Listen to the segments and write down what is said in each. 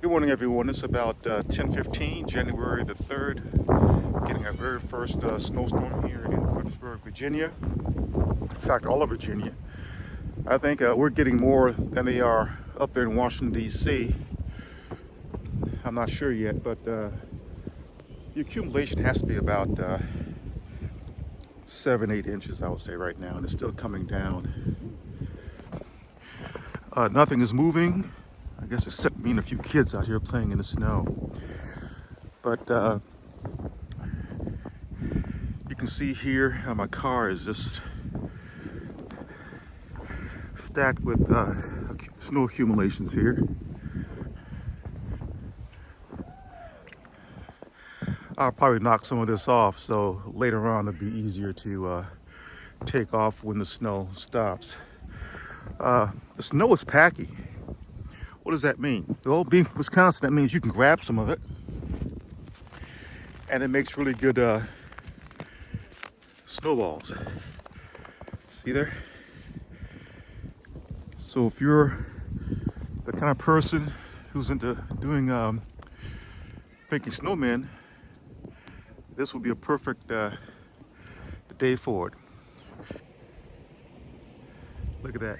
Good morning, everyone. It's about 10:15, January the 3rd. Getting our very first snowstorm here in Fredericksburg, Virginia. In fact, all of Virginia. I think we're getting more than they are up there in Washington, D.C. I'm not sure yet, but the accumulation has to be about 7-8 inches, I would say, right now, and it's still coming down. Nothing is moving, I guess, except me and a few kids out here playing in the snow. But you can see here how my car is just stacked with snow accumulations here. I'll probably knock some of this off, so later on it'll be easier to take off when the snow stops. The snow is packy. What does that mean? Well, being from Wisconsin, that means you can grab some of it, and it makes really good snowballs. See there? So if you're the kind of person who's into doing making snowmen, this would be a perfect day for it. Look at that.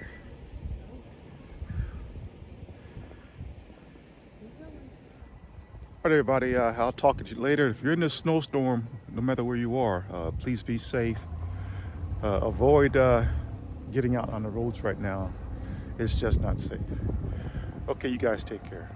All right, everybody, I'll talk to you later. If you're in this snowstorm, no matter where you are, please be safe. Avoid getting out on the roads right now. It's just not safe. Okay, you guys take care.